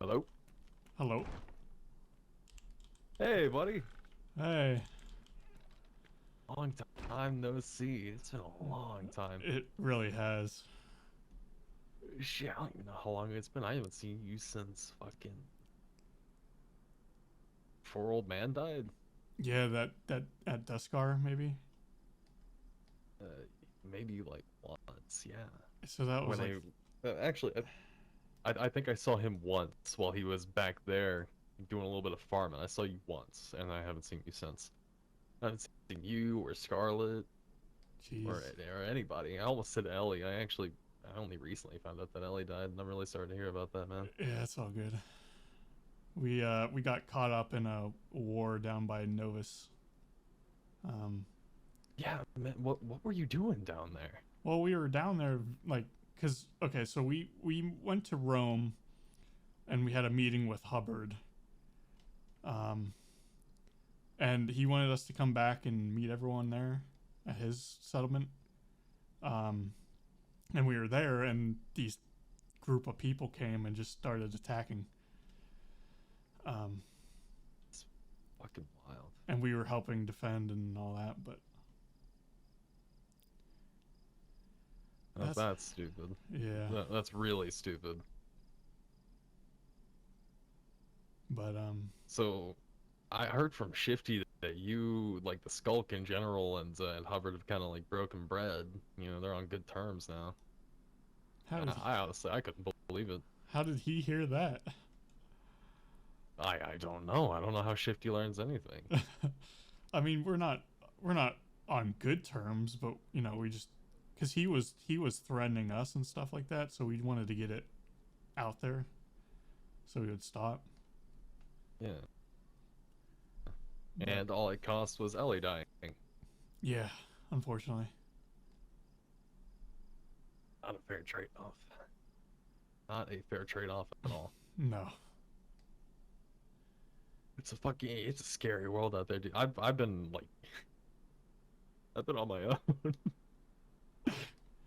Hello? Hello. Hey, buddy. Hey. Long time no see. It's been a long time. It really has. Shit, I don't even know how long it's been. I haven't seen you since fucking before old man died. Yeah, that at Duskar maybe. Uh, Maybe like once, yeah. So that was When like, actually, I think I saw him once while he was back there doing a little bit of farming. I saw you once, and I haven't seen you since. I haven't seen you or Scarlet or jeez. or anybody. I almost said Ellie. I only recently found out that Ellie died, and I'm really sorry to hear about that, man. Yeah, it's all good. We got caught up in a war down by Novus. Um, Yeah, man, what were you doing down there? well, we were down there like, cause okay, so we went to Rome and we had a meeting with Hubbard. Um, and he wanted us to come back and meet everyone there at his settlement. Um, and we were there, and these group of people came and just started attacking. Um, It's fucking wild. and we were helping defend and all that, but Oh, that's that's stupid. yeah. That's really stupid. But So, I heard from Shifty that you like the Skulk in general and Hubbard have kind of like broken bread. You know, they're on good terms now. how And did I honestly I couldn't believe it. how did he hear that? I don't know. I don't know how Shifty learns anything. I mean, we're not on good terms, but we just because he was threatening us and stuff like that, so we wanted to get it out there so we would stop. Yeah. But And all it cost was Ellie dying. yeah, unfortunately, Not a fair trade-off. Not a fair trade-off at all. no. It's a scary world out there, dude. I've been like I've been on my own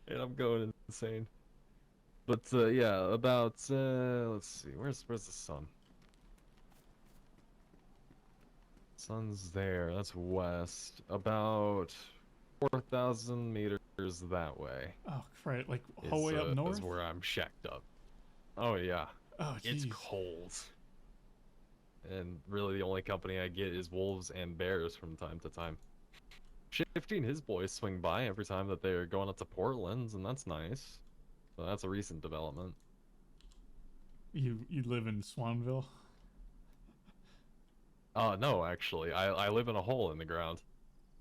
and I'm going insane. But yeah, about let's see, where's the sun? Sun's there. That's west. About 4,000 meters that way Oh, right, like whole way up is north. where I'm shacked up. Oh yeah, Oh, it's jeez. cold. And really the only company I get is wolves and bears from time to time. Shifty and his boys swing by every time that they're going up to Portland, and that's nice. So that's a recent development. You live in Swanville? No, actually, I live in a hole in the ground.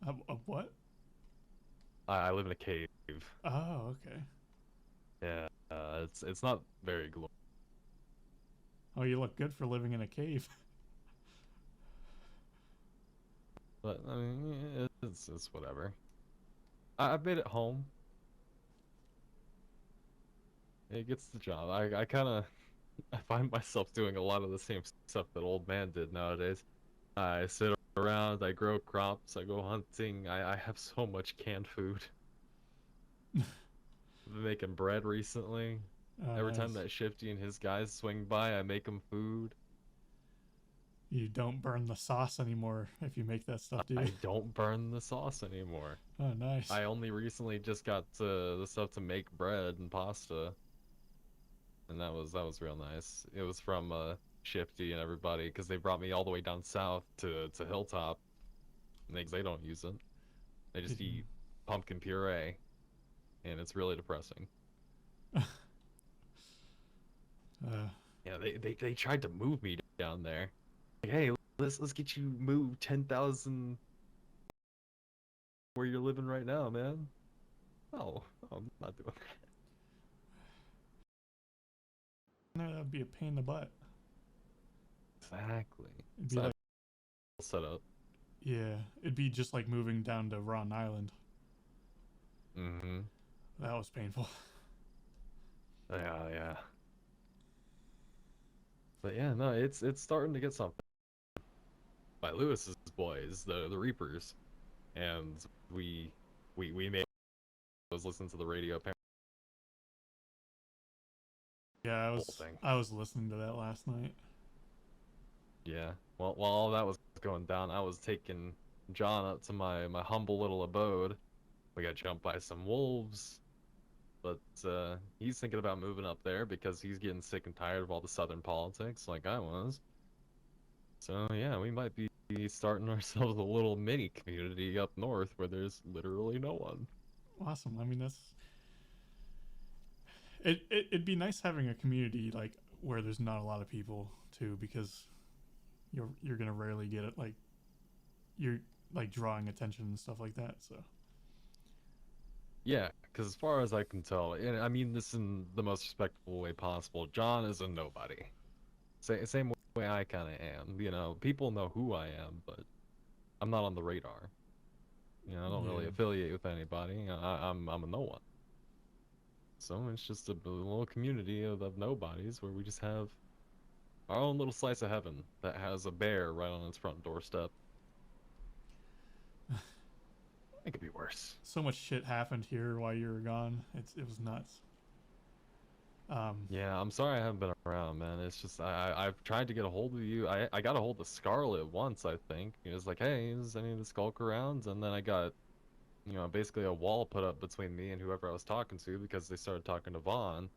A what? I live in a cave. Oh, okay. Yeah, it's not very glorious. Oh, you look good for living in a cave. But I mean, it's whatever. I've made it home. It gets the job. I kind of I find myself doing a lot of the same stuff that old man did nowadays. I sit around, I grow crops, I go hunting. I have so much canned food. I've been making bread recently. Oh, Every time nice. that Shifty and his guys swing by, I make them food. You don't burn the sauce anymore if you make that stuff, do you? I don't burn the sauce anymore. Oh, nice. I only recently just got the stuff to make bread and pasta, and that was real nice. It was from Shifty and everybody because they brought me all the way down south to Hilltop, and they don't use it. They just eat pumpkin puree, and it's really depressing. uh, Yeah, they tried to move me down there. Like, hey, let's get you moved 10,000 where you're living right now, man. Oh, I'm not doing no, that'd be a pain in the butt. that. Exactly. It'd be So like, that's set up. yeah, it'd be just like moving down to Rotten Island. Mm-hmm. That was painful. Yeah, yeah. But yeah, no, it's starting to get something. By Lewis's boys, the Reapers, and we we made was listen to the radio. Yeah, whole thing. I was listening to that last night. Yeah. Well, while all that was going down, I was taking John up to my humble little abode. We got jumped by some wolves, but he's thinking about moving up there because he's getting sick and tired of all the southern politics, like I was. So yeah, we might be starting ourselves a little mini community up north where there's literally no one. Awesome. I mean, it'd be nice having a community like where there's not a lot of people too, because you're gonna rarely get it like you're like drawing attention and stuff like that. So Yeah, because as far as I can tell, and I mean this in the most respectful way possible, John is a nobody. Same way I kind of am. You know, people know who I am, but I'm not on the radar. You know, I don't really yeah, affiliate with anybody. I'm a no one. So it's just a little community of nobodies where we just have our own little slice of heaven that has a bear right on its front doorstep. It could be worse. so much shit happened here while you were gone. It was nuts. Yeah, I'm sorry I haven't been around, man. It's just I've tried to get a hold of you. I got a hold of Scarlet once, I think. It was like, hey, is any of the Skulk around? And then I got, basically a wall put up between me and whoever I was talking to because they started talking to Vaughn.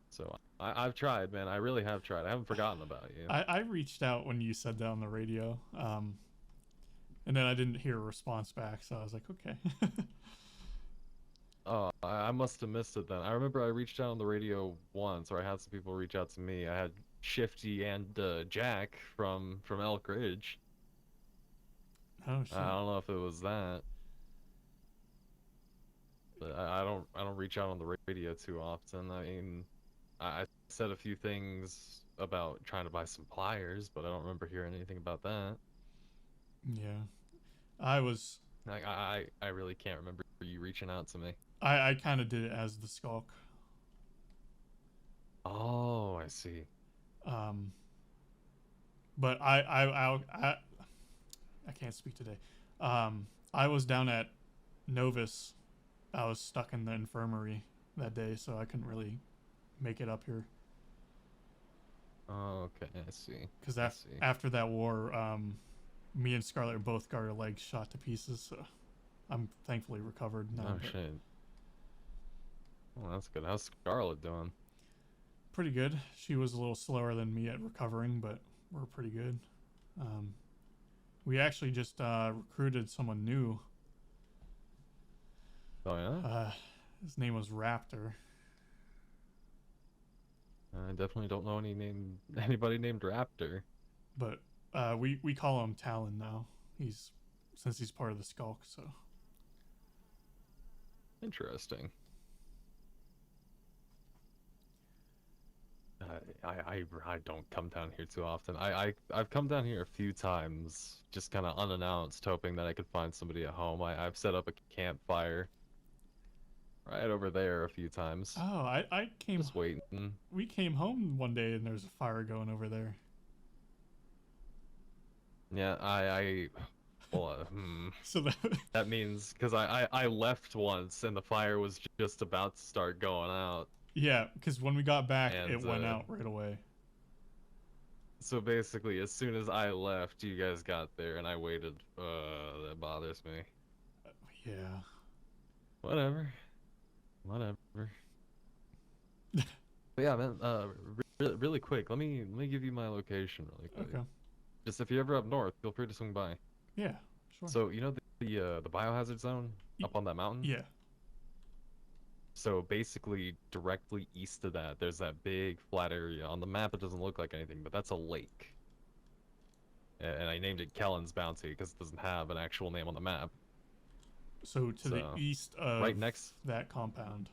So I've tried, man. I really have tried. I haven't forgotten about you. I reached out when you said that on the radio, and then I didn't hear a response back, so I was like, okay. Oh, I must have missed it then. I remember I reached out on the radio once, or I had some people reach out to me. I had Shifty and Jack from Elk Ridge. Oh I shit. don't know if it was that, but I don't reach out on the radio too often. I mean, I said a few things about trying to buy some pliers, but I don't remember hearing anything about that. Yeah, I was. I really can't remember you reaching out to me. I kind of did it as the skulk. Oh, I see. Um, but I can't speak today. I was down at Novus. I was stuck in the infirmary that day, so I couldn't really make it up here. Oh, okay, I see. Because I see. after that war, me and Scarlet both got our legs shot to pieces. So I'm thankfully recovered now. Oh But shit. Well, that's good. How's Scarlet doing? pretty good. She was a little slower than me at recovering, but we're pretty good. Um, we actually just recruited someone new. Oh yeah? His name was Raptor. I definitely don't know anybody named Raptor. But we call him Talon now. He's since he's part of the Skulk. So Interesting. I don't come down here too often. I've come down here a few times, just kind of unannounced, hoping that I could find somebody at home. I've set up a campfire right over there a few times. oh, I came. Just waiting. We came home one day and there's a fire going over there. Yeah, well, So that that means because I left once and the fire was just about to start going out. yeah, because when we got back, And it went out right away. so basically, as soon as I left, you guys got there, and I waited. That bothers me. Yeah. Whatever. Whatever. But yeah, man. Really quick. Let me give you my location really quick. Okay. Just if you're ever up north, feel free to swing by. Yeah. Sure. So you know the biohazard zone up on that mountain. Yeah. So basically, directly east of that, there's that big flat area. On the map, it doesn't look like anything, but that's a lake. And I named it Kellen's Bounty because it doesn't have an actual name on the map. So to the east of right next, that compound.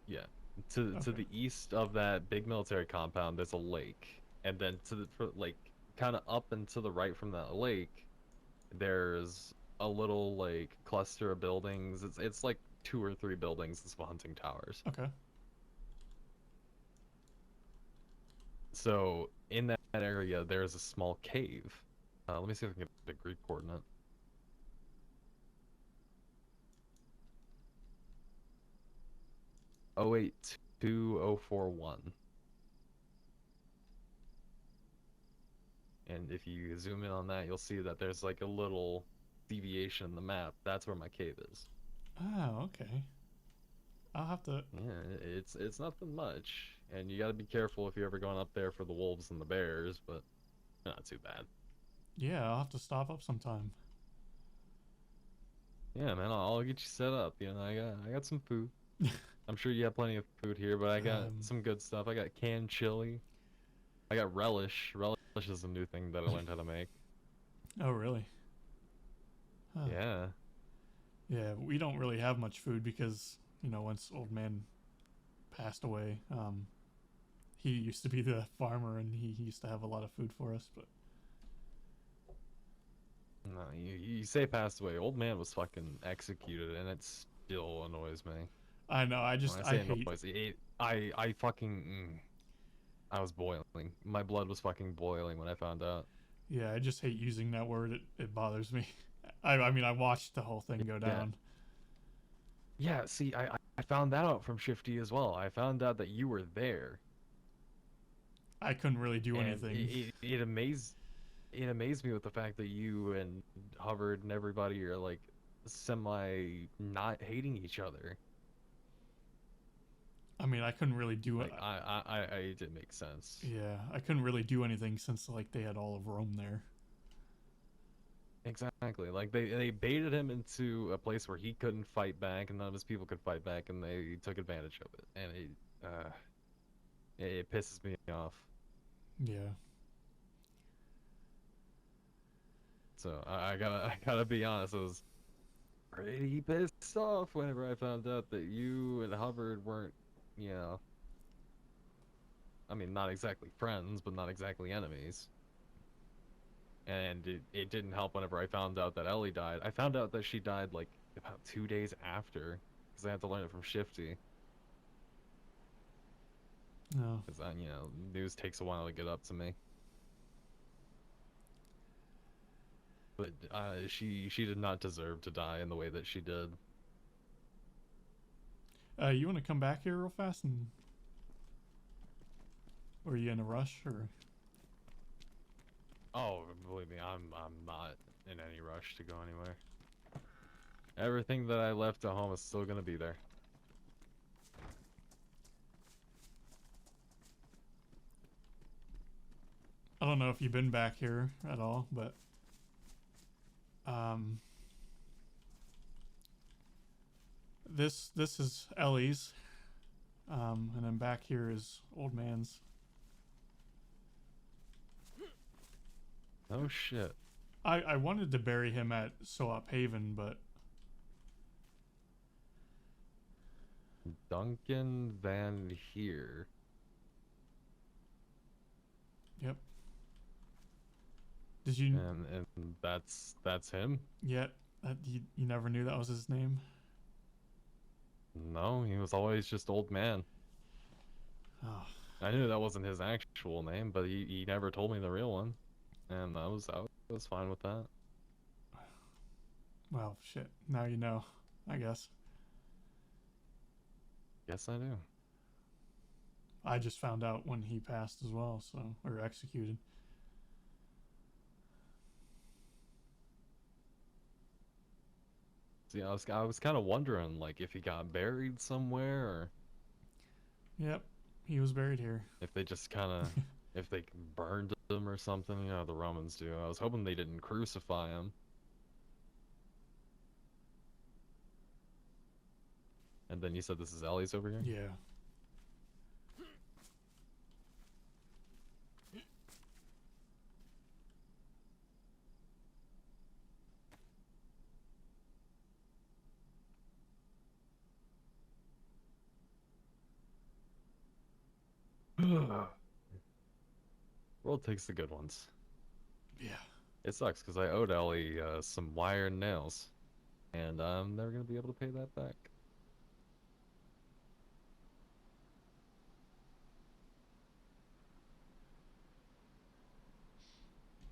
yeah, to Okay. the east of that big military compound, there's a lake, and then like kind of up and to the right from that lake, there's a little like cluster of buildings. It's like 2 or 3 buildings. It's hunting towers. Okay. So in that area, there's a small cave. Let me see if I can get the Greek coordinate. 082041. And if you zoom in on that, you'll see that there's like a little deviation in the map. That's where my cave is. Oh, okay. I'll have to. Yeah, it's nothing much, and you got to be careful if you're ever going up there for the wolves and the bears, but not too bad. Yeah, I'll have to stop up sometime. Yeah, man, I'll get you set up. You know, I got some food. I'm sure you have plenty of food here, but I got Um, some good stuff. I got canned chili. I got relish. Relish is a new thing that I learned how to make. oh, really? Huh. Yeah. Yeah, we don't really have much food because, once old man passed away, he used to be the farmer and he used to have a lot of food for us, but No, you say passed away. Old man was fucking executed, and it still annoys me. I know, When I I say hate. annoys, I fucking, I was boiling. My blood was fucking boiling when I found out. Yeah, I just hate using that word. It bothers me. I mean, I watched the whole thing go Yeah. down. Yeah, see, I found that out from Shifty as well. I found out that you were there, I couldn't really do and anything. it amazed me with the fact that you and Hubbard and everybody are like semi not hating each other. I mean, I couldn't really do it. Like I it didn't make sense. Yeah, I couldn't really do anything since like they had all of Rome there. Exactly. Like they baited him into a place where he couldn't fight back, and none of his people could fight back, and they took advantage of it. And it pisses me off. Yeah. So I gotta be honest. I was pretty pissed off whenever I found out that you and Hubbard weren't, you know, I mean, not exactly friends, but not exactly enemies. And it didn't help whenever I found out that Ellie died. I found out that she died like about 2 days after, because I had to learn it from Shifty. No. Because news takes a while to get up to me. But she did not deserve to die in the way that she did. You want to come back here real fast and? Or are you in a rush or? Oh, believe me, I'm not in any rush to go anywhere. Everything that I left at home is still gonna be there. I don't know if you've been back here at all, but um, this is Ellie's, and then back here is old man's. Oh shit. I wanted to bury him at Soap Haven, but Duncan Van Heer. yep. Did you And that's him? yet that you never knew that was his name? No, he was always just old man. Oh, I knew that wasn't his actual name, but he never told me the real one. And I was fine with that. well, shit. Now you know, I guess. Yes, I do. I just found out when he passed as well, so or executed. See, I was kind of wondering like if he got buried somewhere or Yep, he was buried here. if they just kind of if they burned him or something, the Romans do. I was hoping they didn't crucify him. And then you said this is Ellie's over here? Yeah. World takes the good ones. Yeah. It sucks because I owed Ellie some wire and nails, and I'm never gonna be able to pay that back.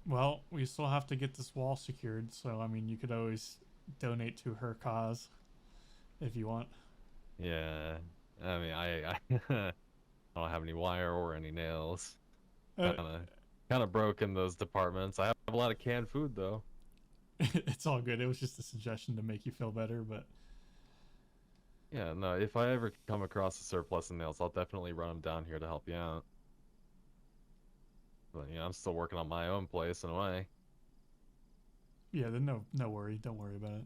Well, we still have to get this wall secured, so I mean, you could always donate to her cause if you want. Yeah, I mean, I I don't have any wire or any nails. Uh, Kind kind of broke in those departments. I have a lot of canned food though. It's all good. It was just a suggestion to make you feel better, but Yeah, no, if I ever come across a surplus in nails, I'll definitely run them down here to help you out. But yeah, I'm still working on my own place in a way. yeah, then no worry. Don't worry about it.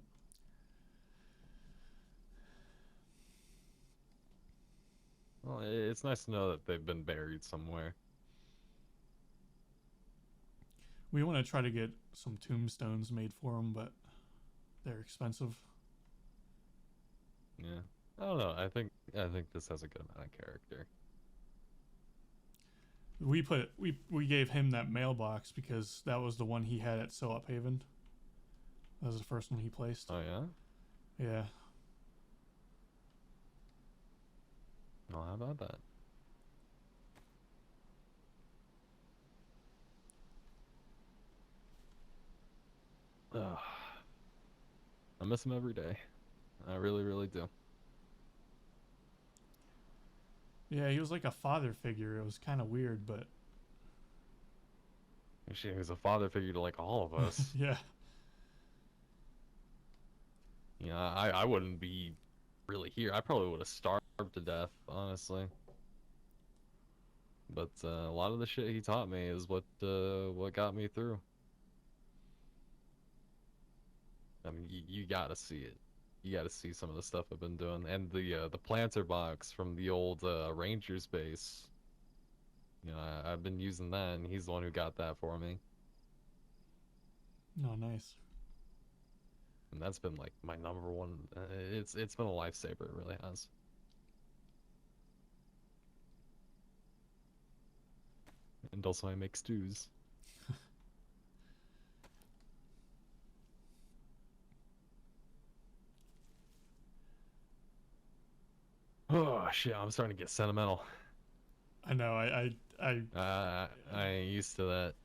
Well, it's nice to know that they've been buried somewhere. We want to try to get some tombstones made for them, but they're expensive. Yeah. I don't know. I think this has a good amount of character. We gave him that mailbox because that was the one he had at So Up Haven. That was the first one he placed. Oh yeah? Yeah. Well, how about that? Ugh. I miss him every day. I really, really do. Yeah, he was like a father figure. It was kind of weird, but Actually, he was a father figure to like all of us. yeah. Yeah, I wouldn't be really here. I probably would have starved to death, honestly. But a lot of the shit he taught me is what got me through. I mean, you gotta see it. You gotta see some of the stuff I've been doing, and the planter box from the old Rangers base. You know, I've been using that, and he's the one who got that for me. No, nice. And that's been like my number one. It's been a lifesaver. It really has. And also, I make stews. Oh shit! I'm starting to get sentimental. I know. I ain't used to that.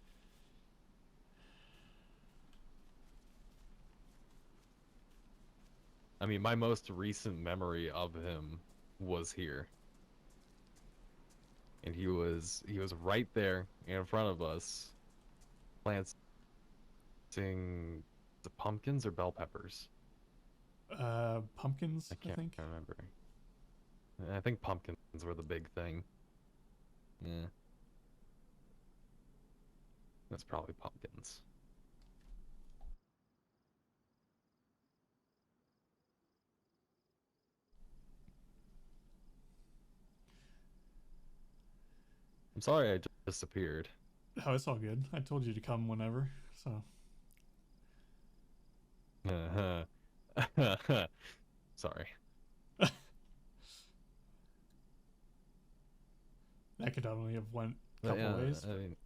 I mean, my most recent memory of him was here, and he was right there in front of us, planting the pumpkins or bell peppers. Pumpkins. I I can't think. remember. I think pumpkins were the big thing. Yeah, that's probably pumpkins. I'm sorry I just disappeared. Oh, it's all good. I told you to come whenever, so Sorry. that could only have went a But couple yeah, ways. I mean,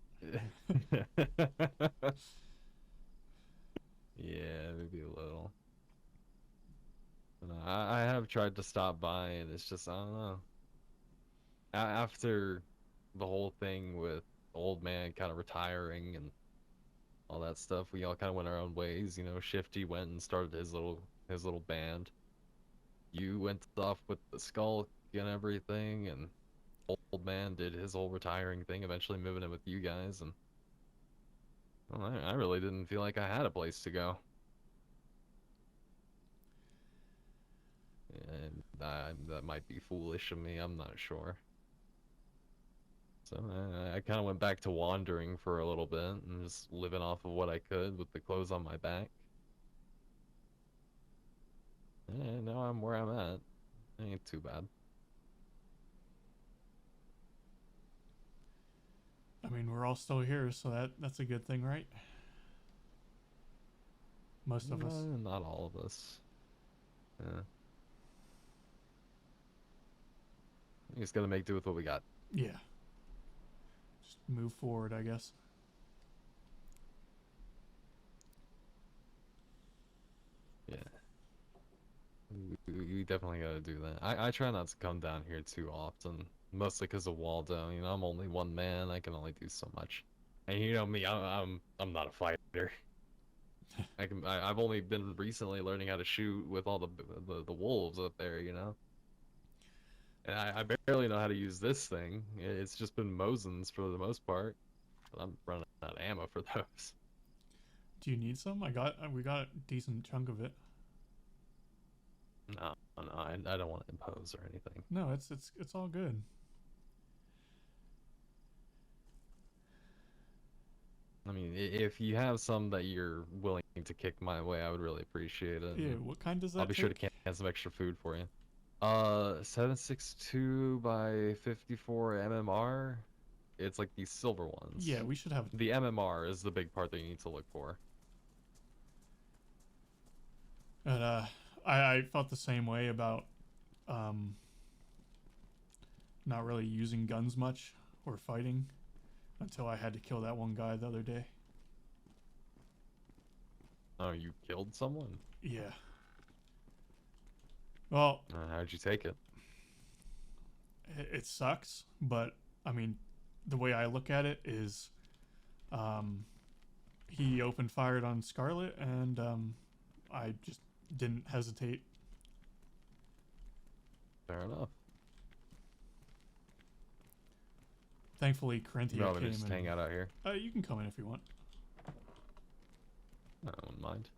yeah, maybe a little. But I have tried to stop by, and it's just I don't know. After the whole thing with old man kind of retiring and all that stuff, we all kind of went our own ways. You know, Shifty went and started his little band. You went off with the Skulk and everything, and old man did his whole retiring thing, eventually moving in with you guys, and well, I really didn't feel like I had a place to go. And that might be foolish of me, I'm not sure. So I kind of went back to wandering for a little bit and just living off of what I could with the clothes on my back. And now I'm where I'm at. Ain't too bad. I mean, we're all still here, so that's a good thing, right? Most of us. Not all of us. Yeah. We just gotta make do with what we got. Yeah. Just move forward, I guess. Yeah. We definitely gotta do that. I try not to come down here too often, mostly because of Waldo. You know, I'm only one man. I can only do so much. And you know me, I'm not a fighter. I've only been recently learning how to shoot with all the wolves up there. You know, and I barely know how to use this thing. It's just been Mosins for the most part. But I'm running not ammo for those. Do you need some? We got a decent chunk of it. No, no, I don't want to impose or anything. No, it's all good. I mean, if you have some that you're willing to kick my way, I would really appreciate it. Yeah, And what kind does I'll that be sure to take? can some extra food for you. 7.62 by 54 MMR. It's like these silver Yeah, ones. we should have. The MMR is the big part that you need to look for. And I felt the same way about um not really using guns much or fighting until I had to kill that one guy the other day. Oh, you killed someone? Yeah. Well, How'd you take it? it sucks, but I mean, the way I look at it is, um, he opened fired on Scarlet, and I just didn't hesitate. Fair enough. Thankfully, You Corinthia want me came to just and hang out out here? you can come in if you want. I don't mind.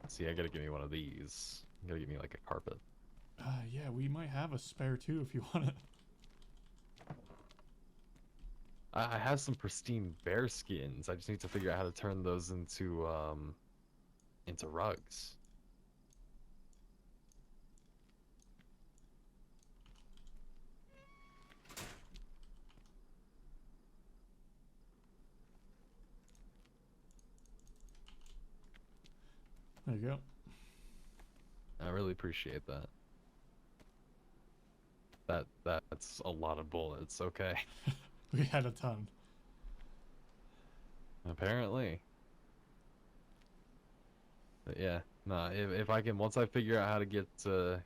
See, I gotta give me one of these. You gotta give me like a carpet. Yeah, we might have a spare too if you want it. I have some pristine bear skins. I just need to figure out how to turn those into rugs. There you go. I really appreciate that. That's a lot of bullets. Okay. We had a ton. Apparently. But yeah. Nah, if I can once I figure out how to get the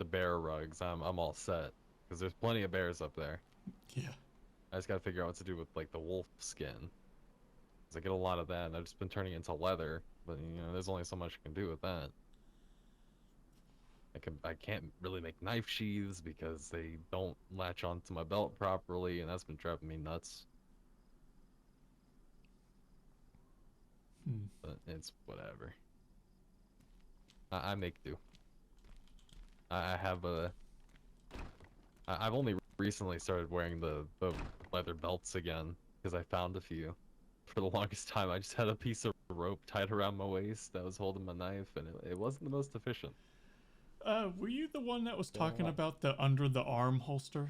bear rugs, I'm all set. Because there's plenty of bears up there. Yeah. I just gotta figure out what to do with like the wolf skin. 'Cause I get a lot of that and I've just been turning it into leather, but you know, there's only so much I can do with that. I can't really make knife sheaths because they don't latch onto my belt properly, and that's been driving me nuts. Hmm. But it's whatever. I make do. I have I've only recently started wearing the leather belts again because I found a few. For the longest time, I just had a piece of rope tied around my waist that was holding my knife, and it wasn't the most efficient. Were you the one that was Yeah. talking about the under the arm holster?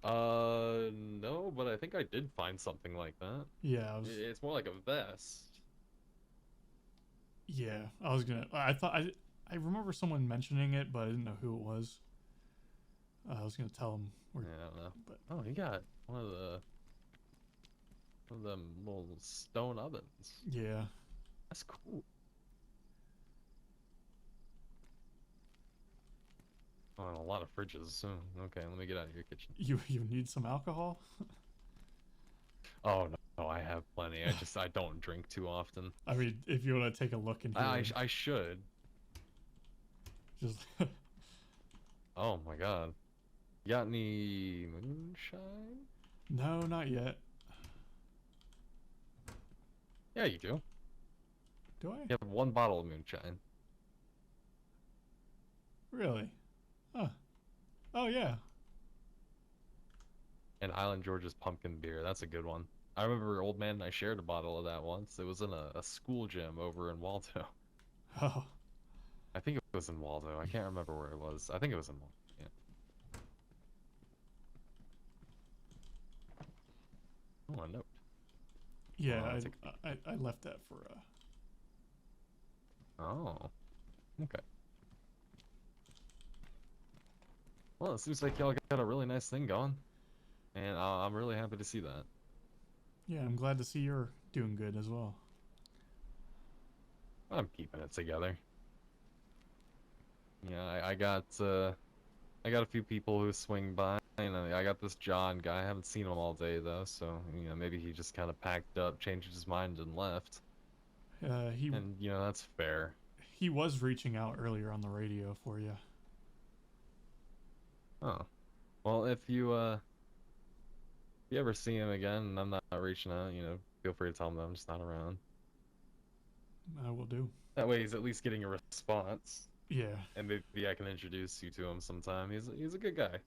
No, but I think I did find something like that. Yeah, It's more like a vest. yeah, I was gonna. I thought I remember someone mentioning it, but I didn't know who it was. I was gonna tell him. Yeah, I don't know. But Oh, you got one of them little stone ovens. yeah, That's cool. Oh, and a lot of fridges. Oh, okay, let me get out of your kitchen. you need some alcohol. Oh no, I have plenty. I don't drink too often. I mean, if you want to take a look in here, I should. just Oh my god. You got any moonshine? no, not yet. Yeah, you do. Do I You have one bottle of moonshine. really? Huh. Oh yeah. And Island George's pumpkin beer. That's a good one. I remember Old Man and I shared a bottle of that once. It was in a school gym over in Waldo. Oh I think it was in Waldo. I can't remember where it was. I think it was in Waldo. Yeah. Oh, a note. yeah. I'll take I left that for Oh. Okay. Well, it seems like y'all got a really nice thing going. And I'm really happy to see that. yeah. I'm glad to see you're doing good as well. I'm keeping it together. Yeah, I got a few people who swing by, and I got this John guy. I haven't seen him all day though, so you know maybe he just kind of packed up, changed his mind, and left. He And you know that's fair. he was reaching out earlier on the radio for you. Oh, well you ever see him again and I'm not reaching out, you know, feel free to tell him that I'm just not around. I will do. That way he's at least getting a response, Yeah. and maybe I can introduce you to him sometime. He's a good guy.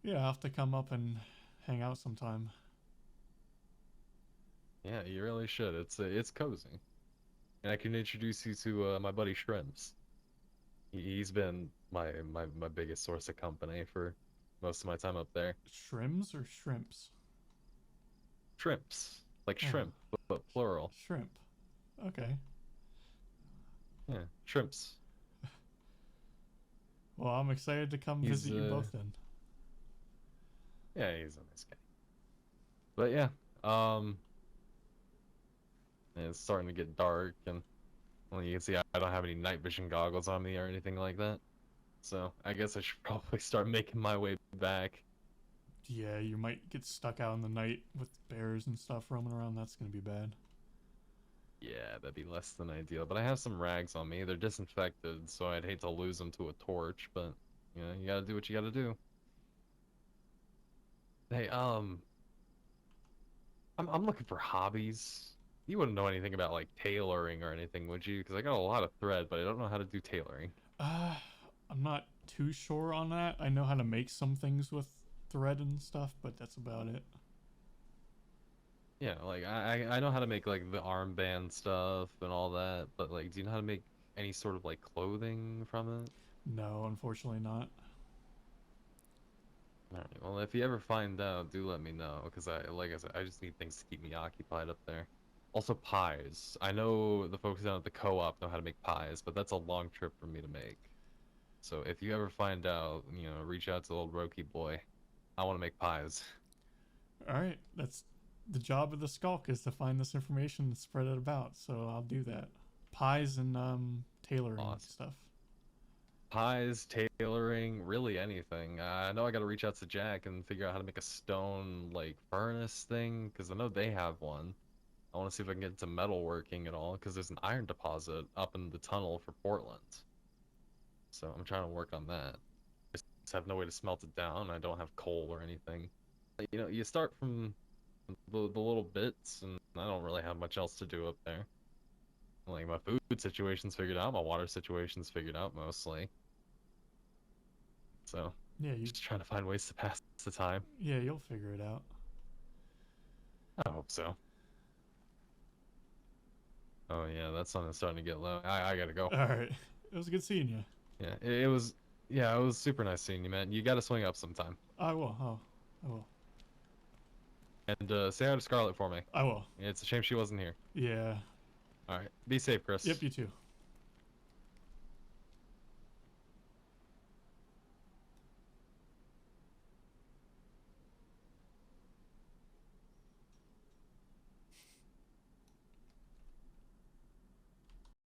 Yeah, I'll have to come up and hang out sometime. Yeah, you really should. It's cozy, and I can introduce you to my buddy Shrimps. He's been my biggest source of company for most of my time up there. Shrimps or shrimps? Shrimps, like Oh, shrimp, but plural. shrimp. Okay. Yeah, shrimps. Well, I'm excited to come He's visit you both then. yeah, he's a nice guy. But yeah, um, it's starting to get dark, and well, you can see I don't have any night vision goggles on me or anything like that. So I guess I should probably start making my way back. Yeah, you might get stuck out in the night with bears and stuff roaming around. That's gonna be bad. Yeah, that'd be less than ideal. But I have some rags on me. They're disinfected, so I'd hate to lose them to a torch. But you know, you gotta do what you gotta do. Hey, I'm looking for hobbies. You wouldn't know anything about like tailoring or anything, would you? Because I got a lot of thread, but I don't know how to do tailoring. Uh, I'm not too sure on that. I know how to make some things with thread and stuff, but that's about it. Yeah, like I know how to make like the armband stuff and all that, but like, do you know how to make any sort of like clothing from it? No, unfortunately not. All right. Well, if you ever find out, do let me know, because like I said, I just need things to keep me occupied up there. Also, pies. I know the folks down at the co-op know how to make pies, but that's a long trip for me to make. So if you ever find out, you know, reach out to old Roki boy. I want to make pies. All right, that's the job of the skulk is to find this information and spread it about. So I'll do that. Pies and tailoring Awesome. stuff. Pies, tailoring, really anything. I know I got to reach out to Jack and figure out how to make a stone like furnace thing, because I know they have one. I want to see if I can get into metalworking at all, because there's an iron deposit up in the tunnel for Portland. So I'm trying to work on that. I just have no way to smelt it down. I don't have coal or anything. Like, you know, you start from the little bits, and I don't really have much else to do up there. Like, my food situation's figured out, my water situation's figured out mostly. So, Yeah, you. just trying to find ways to pass the time. Yeah, you'll figure it out. I hope so. Oh yeah, that sun is starting to get low. I gotta go. All right, it was good seeing you. Yeah, it was. Yeah, it was super nice seeing you, man. You gotta swing up sometime. I will. Oh, I will. And say hi to Scarlett for me. I will. It's a shame she wasn't here. Yeah. All right, be safe, Chris. Yep. You too.